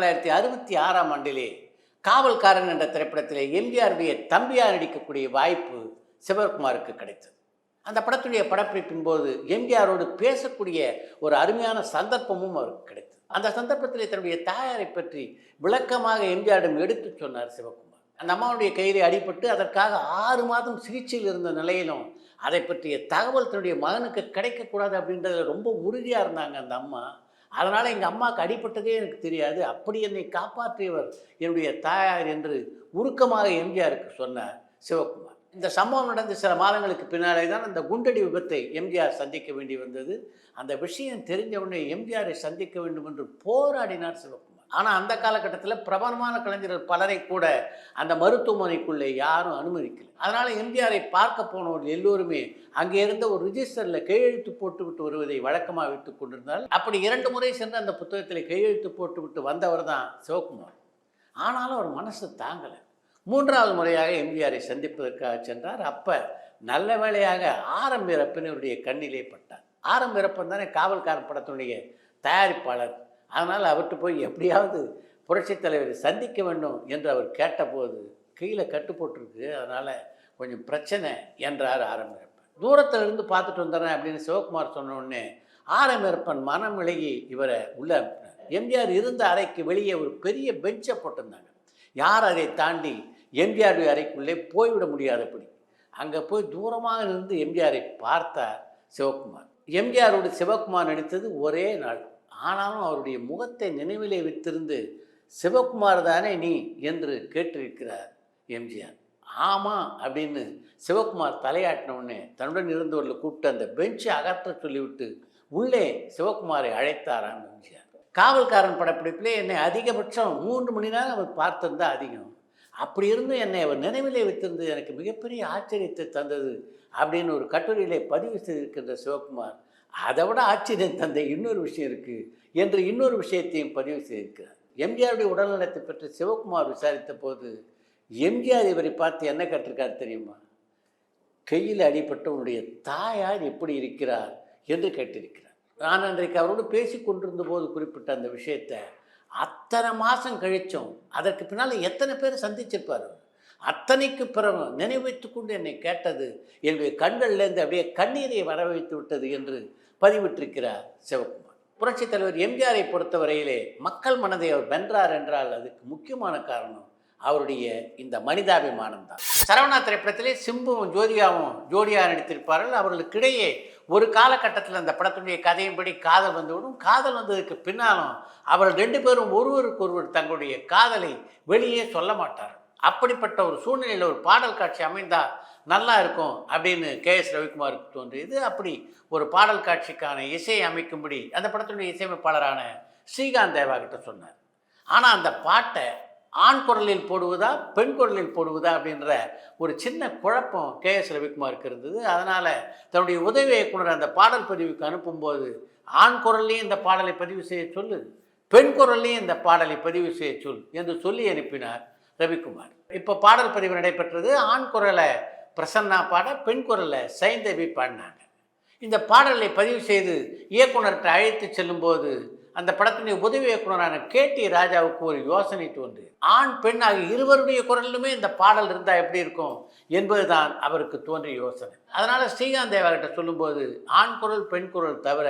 1966ஆம் ஆண்டிலே காவல்காரன் என்ற திரைப்படத்திலே எம்ஜிஆருடைய தம்பியார் நடிக்கக்கூடிய வாய்ப்பு சிவகுமாருக்கு கிடைத்தது. அந்த படத்துடைய படப்பிடிப்பின் போது எம்ஜிஆரோடு பேசக்கூடிய ஒரு அருமையான சந்தர்ப்பமும் அவருக்கு கிடைத்தது. அந்த சந்தர்ப்பத்திலே தன்னுடைய தாயாரை பற்றி விளக்கமாக எம்ஜிஆரிடம் எடுத்து சொன்னார் சிவகுமார். அந்த அம்மாவுடைய கையிலே அடிபட்டு அதற்காக 6 மாதம் சிகிச்சையில் இருந்த நிலையிலும் அதை பற்றிய தகவல் தன்னுடைய மகனுக்கு கிடைக்கக்கூடாது அப்படின்றதுல ரொம்ப உறுதியாக இருந்தாங்க அந்த அம்மா. அதனால் எங்கள் அம்மாவுக்கு அடிபட்டதே எனக்கு தெரியாது, அப்படி என்னை காப்பாற்றியவர் என்னுடைய தாயார் என்று உருக்கமாக எம்ஜிஆருக்கு சொன்னார் சிவகுமார். இந்த சம்பவம் நடந்த சில மாதங்களுக்கு பின்னாலே தான் அந்த குண்டடி விபத்தை எம்ஜிஆர் சந்திக்க வேண்டி வந்தது. அந்த விஷயம் தெரிஞ்சவுடனே எம்ஜிஆரை சந்திக்க வேண்டும் என்று போராடினார் சிவகுமார். ஆனால் அந்த காலகட்டத்தில் பிரபலமான கலைஞர்கள் பலரை கூட அந்த மருத்துவமனைக்குள்ளே யாரும் அனுமதிக்கலை. அதனால் எம்ஜிஆரை பார்க்க போனவர்கள் எல்லோருமே அங்கே இருந்த ஒரு ரிஜிஸ்டரில் கையெழுத்து போட்டுவிட்டு வருவதை வழக்கமாக வைத்து கொண்டிருந்தால், அப்படி 2 முறை சென்று அந்த புத்தகத்தில் கையெழுத்து போட்டுவிட்டு வந்தவர் தான் சிவகுமார். ஆனாலும் அவர் மனசு தாங்கலை. 3வது முறையாக எம்ஜிஆரை சந்திப்பதற்காக சென்றார். அப்போ நல்ல வேளையாக ஆரம் வீரப்பன் இவருடைய கண்ணிலே பட்டார். ஆரம் வீரப்பன் தானே காவல்காரன் படத்தினுடைய தயாரிப்பாளர். அதனால் அவர்கிட்ட போய் எப்படியாவது புரட்சித் தலைவரை சந்திக்க வேண்டும் என்று அவர் கேட்டபோது, கீழே கட்டு போட்டிருக்கு, அதனால் கொஞ்சம் பிரச்சனை என்றார் ஆரம் வீரப்பன். தூரத்தில் இருந்து பார்த்துட்டு வந்துடுறேன் அப்படின்னு சிவகுமார் சொன்ன உடனே ஆரம் வீரப்பன் மனம் விலகி இவரை உள்ளே அனுப்பினார். எம்ஜிஆர் இருந்த அறைக்கு வெளியே ஒரு பெரிய பெஞ்சை போட்டிருந்தாங்க. யார் அதை தாண்டி எம்ஜிஆருடைய அறைக்குள்ளே போய்விட முடியாதபடி அங்கே போய் தூரமாக இருந்து எம்ஜிஆரை பார்த்தார் சிவகுமார். எம்ஜிஆரோடு சிவகுமார் நடித்தது ஒரே நாள். ஆனாலும் அவருடைய முகத்தை நினைவிலே வைத்திருந்து, சிவகுமார் தானே நீ என்று கேட்டிருக்கிறார் எம்ஜிஆர். ஆமாம் அப்படின்னு சிவகுமார் தலையாட்டின உடனே தன்னுடன் இருந்தவர்களை கூப்பிட்டு அந்த பெஞ்சை அகற்ற சொல்லிவிட்டு உள்ளே சிவகுமாரை அழைத்தாராம் எம்ஜிஆர். காவல்காரன் படப்பிடிப்பிலே என்னை அதிகபட்சம் 3 மணி நேரம் அவர் பார்த்திருந்தா அதிகம். அப்படி இருந்து என்னை அவர் நினைவிலே வைத்திருந்தது எனக்கு மிகப்பெரிய ஆச்சரியத்தை தந்தது அப்படின்னு ஒரு கட்டுரையிலே பதிவு செய்திருக்கின்ற சிவகுமார், அதை விட ஆச்சரியம் தந்த இன்னொரு விஷயம் இருக்குது என்று இன்னொரு விஷயத்தையும் பதிவு செய்திருக்கிறார். எம்ஜிஆருடைய உடல்நலத்தை பற்றி சிவகுமார் விசாரித்த போது எம்ஜிஆர் இவரை பார்த்து என்ன கேட்டிருக்கார் தெரியுமா? கையில் அடிபட்ட உன்னுடைய தாயார் எப்படி இருக்கிறார் என்று கேட்டிருக்கிறார். நான் அன்றைக்கு அவரோடு பேசி கொண்டிருந்த போது குறிப்பிட்ட அந்த விஷயத்தை அத்தனை மாதம் கழிச்சும் அதற்கு பின்னால் எத்தனை பேர் சந்திச்சிருப்பார். அத்தனைக்கு பிறகு நினைவைத்து கொண்டு என்னை கேட்டது என்னுடைய கண்கள்லேருந்து அப்படியே கண்ணீரை வர வைத்து விட்டது என்று பதிவிட்டிருக்கிறார் சிவகுமார். புரட்சித் தலைவர் எம்ஜிஆரை பொறுத்தவரையிலே மக்கள் மனதை அவர் வென்றார் என்றால் அதுக்கு முக்கியமான காரணம் அவருடைய இந்த மனிதாபிமானம் தான். சரவணா திரைப்படத்திலே சிம்புவும் ஜோதிகாவும் ஜோடியாக நடித்திருப்பார்கள். அவர்களுக்கிடையே ஒரு காலகட்டத்தில் அந்த படத்தினுடைய கதையின்படி காதல் வந்துவிடும். காதல் வந்ததுக்கு பின்னாலும் அவர்கள் 2 பேரும் ஒருவருக்கொருவர் தங்களுடைய காதலை வெளியே சொல்ல மாட்டார். அப்படிப்பட்ட ஒரு சூழ்நிலையில் ஒரு பாடல் காட்சி அமைந்தால் நல்லா இருக்கும் அப்படின்னு KS ரவிக்குமாருக்கு தோன்றியது. அப்படி ஒரு பாடல் காட்சிக்கான இசையை அமைக்கும்படி அந்த படத்தினுடைய இசையமைப்பாளரான ஸ்ரீகாந்த் தேவா கிட்ட சொன்னார். ஆனால் அந்த பாட்டை ஆண் குரலில் போடுவதா பெண் குரலில் போடுவதா அப்படின்ற ஒரு சின்ன குழப்பம் KS ரவிக்குமாருக்கு இருந்தது. அதனால் தன்னுடைய உதவி இயக்குனர் அந்த பாடல் பதிவுக்கு அனுப்பும்போது ஆண் குரல்லையும் இந்த பாடலை பதிவு செய்ய சொல்லு, பெண் குரல்லையும் இந்த பாடலை பதிவு செய்ய சொல் என்று சொல்லி அனுப்பினார் ரவிக்குமார். இப்போ பாடல் பதிவு நடைபெற்றது. ஆண் குரலை பிரசன்னா பாட, பெண் குரலை சைந்தவி பாடினாங்க. இந்த பாடலை பதிவு செய்து இயக்குனர்கிட்ட அழைத்து செல்லும்போது அந்த படத்தினுடைய உதவி இயக்குனரான KT ராஜாவுக்கு ஒரு யோசனை தோன்றி, ஆண் பெண் ஆகிய இருவருடைய குரலிலுமே இந்த பாடல் இருந்தால் எப்படி இருக்கும் என்பதுதான் அவருக்கு தோன்றிய யோசனை. அதனால் ஸ்ரீகாந்த் தேவா கிட்ட சொல்லும்போது ஆண் குரல் பெண் குரல் தவிர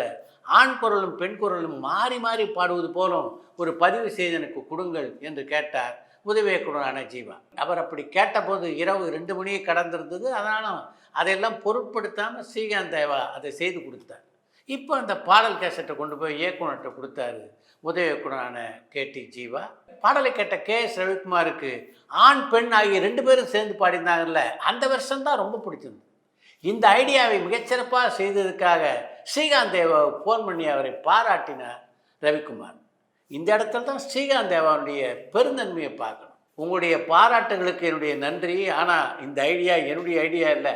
ஆண் குரலும் பெண் குரலும் மாறி மாறி பாடுவது போலும் ஒரு பதிவு செய்து எனக்கு கொடுங்கள் என்று கேட்டார் உதவி இயக்குனரான ஜீவா. அவர் அப்படி கேட்டபோது இரவு 2 மணியை கடந்திருந்தது. அதனாலும் அதையெல்லாம் பொருட்படுத்தாமல் ஸ்ரீகாந்த் தேவா அதை செய்து கொடுத்தார். இப்போ அந்த பாடல் கேசட்டை கொண்டு போய் இயக்குனர்கிட்ட கொடுத்தாரு உதவி இயக்குனரான KT ஜீவா. பாடலை கேட்ட KS ரவிக்குமாருக்கு ஆண் பெண் ஆகிய 2 பேரும் சேர்ந்து பாடினாங்கல்ல, அந்த வருஷம் தான் ரொம்ப பிடிச்சிருந்தது. இந்த ஐடியாவை மிகச்சிறப்பாக செய்ததுக்காக ஸ்ரீகாந்த் தேவாவை ஃபோன் பண்ணி அவரை பாராட்டினார் ரவிக்குமார். இந்த இடத்துல தான் ஸ்ரீகாந்த் தேவாவுடைய பெருந்தன்மையை பார்க்கணும். உங்களுடைய பாராட்டுகளுக்கு என்னுடைய நன்றி, ஆனால் இந்த ஐடியா என்னுடைய ஐடியா இல்லை,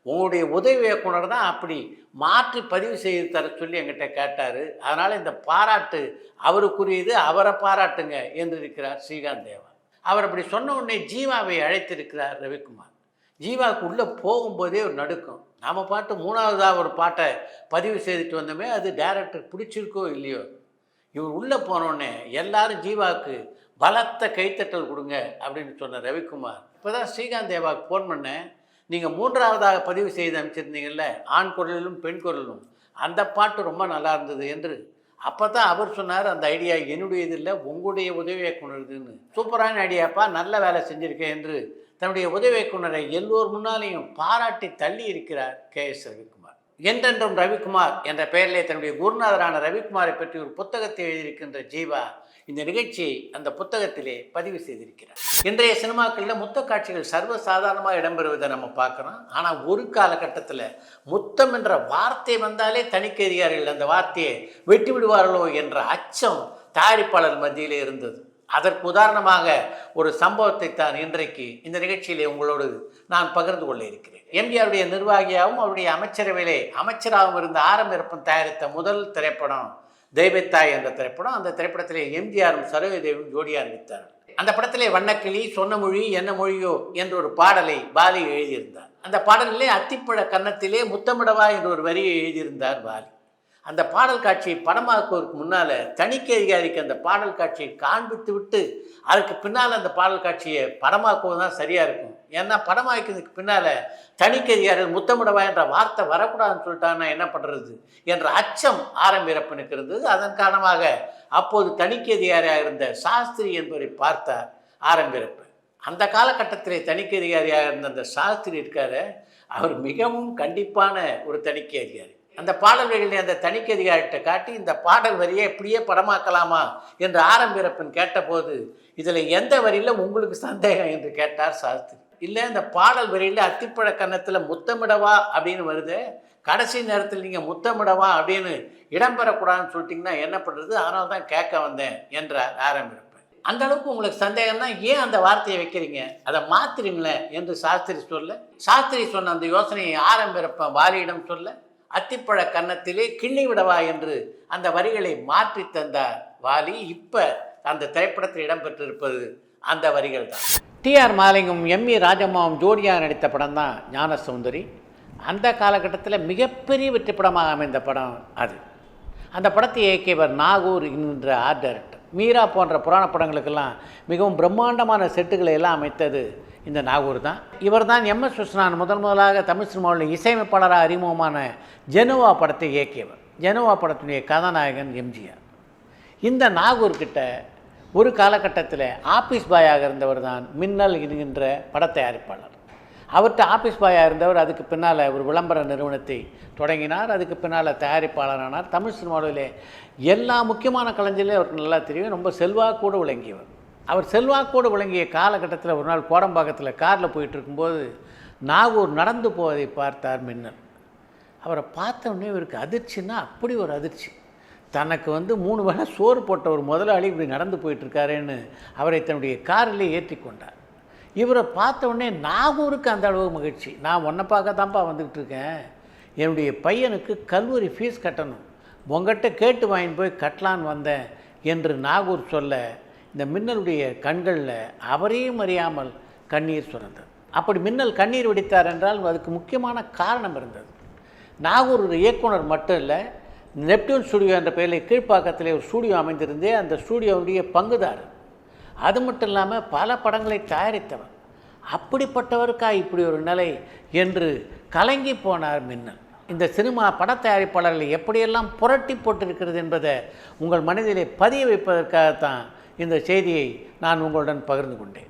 உங்களுடைய உதவி இயக்குனர் தான் அப்படி மாற்றி பதிவு செய்து தர சொல்லி என்கிட்ட கேட்டார். அதனால் இந்த பாராட்டு அவருக்குரியது, அவரை பாராட்டுங்க என்று இருக்கிறார் ஸ்ரீகாந்த் தேவா. அவர் அப்படி சொன்ன உடனே ஜீவாவை அழைத்திருக்கிறார் ரவிக்குமார். ஜீவாவுக்கு உள்ளே போகும்போதே ஒரு நடுக்கம். நாம் பாட்டு 3வதாக ஒரு பாட்டை பதிவு செய்துட்டு வந்தோமே, அது டைரக்டர் பிடிச்சிருக்கோ இல்லையோ, இவர் உள்ளே போனோடனே எல்லாரும் ஜீவாவுக்கு பலத்த கைத்தட்டல் கொடுங்க அப்படின்னு சொன்ன ரவிக்குமார், இப்போ தான் ஸ்ரீகாந்த் தேவாவுக்கு ஃபோன் பண்ணேன், நீங்கள் 3ஆவதாக பதிவு செய்து அமைச்சிருந்தீங்கல்ல, ஆண் குரலிலும் பெண் குரலிலும், அந்த பாட்டு ரொம்ப நல்லா இருந்தது என்று. அப்போ தான் அவர் சொன்னார், அந்த ஐடியா என்னுடையது இல்லை, உங்களுடைய உதவி இயக்குனருதுன்னு. சூப்பரான ஐடியாப்பா, நல்ல வேலை செஞ்சுருக்கேன் என்று தன்னுடைய உதவி இயக்குனரை எல்லோர் முன்னாலேயும் பாராட்டி தள்ளி இருக்கிறார் கே.எஸ். ரவிக்குமார். என்றென்றும் ரவிக்குமார் என்ற பெயரிலே தன்னுடைய குருநாதரான ரவிக்குமாரை பற்றி ஒரு புத்தகத்தை எழுதியிருக்கின்ற ஜீவா இந்த நிகழ்ச்சியை அந்த புத்தகத்திலே பதிவு செய்திருக்கிறார். இன்றைய சினிமாக்களில் முத்த காட்சிகள் சர்வசாதாரணமாக இடம்பெறுவதை நம்ம பார்க்குறோம். ஆனால் ஒரு காலகட்டத்தில் முத்தம் என்ற வார்த்தை வந்தாலே தணிக்கை அதிகாரிகள் அந்த வார்த்தையை வெட்டி விடுவார்களோ என்ற அச்சம் தயாரிப்பாளர் மத்தியிலே இருந்தது. அதற்கு உதாரணமாக ஒரு சம்பவத்தை தான் இன்றைக்கு இந்த நிகழ்ச்சியிலே உங்களோடு நான் பகிர்ந்து கொள்ள இருக்கிறேன். எம்ஜிஆருடைய நிர்வாகியாகவும் அவருடைய அமைச்சரவையிலே அமைச்சராகவும் இருந்த ஆரம்பிரப்பன் தயாரித்த முதல் திரைப்படம் தெய்வத்தாய் என்ற திரைப்படம். அந்த திரைப்படத்திலே எம்ஜிஆரும் சரோஜதேவியும் ஜோடியாக நடித்தார். அந்த படத்திலே வண்ணக்கிளி, சொன்ன மொழி என்ன மொழியோ என்ற ஒரு பாடலை வாலி எழுதியிருந்தார். அந்த பாடலிலே அத்திப்பழ கன்னத்திலே முத்தமிடவா என்ற ஒரு வரியை எழுதியிருந்தார் வாலி. அந்த பாடல் காட்சியை படமாக்குவதற்கு முன்னால் தணிக்கை அதிகாரிக்கு அந்த பாடல் காட்சியை காண்பித்து விட்டு அதுக்கு பின்னால் அந்த பாடல் காட்சியை படமாக்குவது தான் சரியாக இருக்கும். ஏன்னா படமாக்கிறதுக்கு பின்னால் தணிக்கை அதிகாரிகள் முத்தமிடவா என்ற வார்த்தை வரக்கூடாதுன்னு சொல்லிட்டாங்கன்னா என்ன பண்ணுறது என்ற அச்சம் ஆரம்பிரப்பனுக்கு இருந்தது. அதன் காரணமாக அப்போது தணிக்கை அதிகாரியாக இருந்த சாஸ்திரி என்பவரை பார்த்தார் ஆரம்பிரப்பன். அந்த காலகட்டத்திலே தணிக்கை அதிகாரியாக இருந்த அந்த சாஸ்திரி இருக்காரு, அவர் மிகவும் கண்டிப்பான ஒரு தணிக்கை அதிகாரி. அந்த பாடல் வரிகளை அந்த தணிக்கை அதிகாரிகிட்ட காட்டி இந்த பாடல் வரியை இப்படியே படமாக்கலாமா என்று ஆரம்பிரப்பன் கேட்டபோது இதில் எந்த வரியில் உங்களுக்கு சந்தேகம் என்று கேட்டார் சாஸ்திரி. இல்லை, இந்த பாடல் வரியில் அத்திப்பழ கன்னத்தில் முத்தமிடவா அப்படின்னு வருது, கடைசி நேரத்தில் நீங்கள் முத்தமிடவா அப்படின்னு இடம்பெறக்கூடாதுன்னு சொல்லிட்டிங்கன்னா என்ன பண்ணுறது, அதனால தான் கேட்க வந்தேன் என்றார் ஆரம்பிரப்பன். அந்த அளவுக்கு உங்களுக்கு சந்தேகம்னா ஏன் அந்த வார்த்தையை வைக்கிறீங்க, அதை மாற்றுறீங்களேன் என்று சாஸ்திரி சொல்ல, சாஸ்திரி சொன்ன அந்த யோசனையை ஆரம்பிரப்பன் வாலியிடம் சொல்ல, அத்திப்பழ கன்னத்திலே கிள்ளி விடவா என்று அந்த வரிகளை மாற்றி தந்தார் வாலி. இப்போ அந்த திரைப்படத்தில் இடம்பெற்றிருப்பது அந்த வரிகள் தான். டி.ஆர். மாலிங்கும் எம்.இ. ராஜம்மாவும் ஜோடியாக நடித்த படம் தான் ஞானசௌந்தரி. அந்த காலகட்டத்தில் மிகப்பெரிய வெற்றி படமாக அமைந்த படம் அது. அந்த படத்தை இயக்கியவர் நாகூர் என்கின்ற ஆர்ட் டைரக்டர். மீரா போன்ற புராண படங்களுக்கெல்லாம் மிகவும் பிரம்மாண்டமான செட்டுகளை எல்லாம் அமைத்தது இந்த நாகூர் தான். இவர் தான் எம்.எஸ். விஸ்வநாதன் முதலாக தமிழ் சினிமாவில் இசையமைப்பாளராக அறிமுகமான ஜெனுவா படத்தை இயக்கியவர். ஜெனுவா படத்தினுடைய கதாநாயகன் எம்ஜிஆர். இந்த நாகூர்கிட்ட ஒரு காலகட்டத்தில் ஆஃபீஸ் பாயாக இருந்தவர் தான் மின்னல் என்கின்ற பட தயாரிப்பாளர். அவர்கிட்ட ஆஃபீஸ் பாயாக இருந்தவர் அதுக்கு பின்னால் ஒரு விளம்பர நிறுவனத்தை தொடங்கினார். அதுக்கு பின்னால் தயாரிப்பாளரானார். தமிழ் சினிமாவிலே எல்லா முக்கியமான கலைஞர்களையும் அவருக்கு நல்லா தெரியும். ரொம்ப செல்வாக்கோடு விளங்கியவர். அவர் செல்வாக்கோடு விளங்கிய காலகட்டத்தில் ஒரு நாள் கோடம்பாக்கத்தில் காரில் போயிட்டு இருக்கும்போது நாகூர் நடந்து போவதை பார்த்தார் மின்னல். அவரை பார்த்தோன்னே இவருக்கு அதிர்ச்சின்னா அப்படி ஒரு அதிர்ச்சி. தனக்கு 3 வேளை சோறு போட்ட ஒரு முதலாளி இப்படி நடந்து போயிட்டுருக்காருன்னு அவரை தன்னுடைய காரிலே ஏற்றி கொண்டார். இவரை பார்த்த உடனே நாகூருக்கு அந்த அளவு மகிழ்ச்சி. நான் உன்னை பார்க்க தான்ப்பா வந்துக்கிட்டு இருக்கேன், என்னுடைய பையனுக்கு கல்லூரி ஃபீஸ் கட்டணும், உங்கள்கிட்ட கேட்டு வாங்கிட்டு போய் கட்டலான்னு வந்தேன் என்று நாகூர் சொல்ல இந்த மின்னலுடைய கண்களில் அவரையும் அறியாமல் கண்ணீர் சுரந்தது. அப்படி மின்னல் கண்ணீர் வெடித்தார் என்றால் அதுக்கு முக்கியமான காரணம் இருந்தது. நாகூர் ஒரு இயக்குனர் மட்டும் இல்லை, நெப்டியூன் ஸ்டுடியோ என்ற பெயரில் கீழ்ப்பாக்கத்தில் ஒரு ஸ்டூடியோ அமைந்திருந்தே அந்த ஸ்டூடியோவுடைய பங்குதாரர். அது மட்டும் இல்லாமல் பல படங்களை தயாரித்தவர். அப்படிப்பட்டவருக்கா இப்படி ஒரு நிலை என்று கலங்கி போனார் மின்னல். இந்த சினிமா பட தயாரிப்பாளர்கள் எப்படியெல்லாம் புரட்டி போட்டிருக்கிறது என்பதை உங்கள் மனதிலே பதிய வைப்பதற்காகத்தான் இந்த செய்தியை நான் உங்களுடன் பகிர்ந்து கொண்டேன்.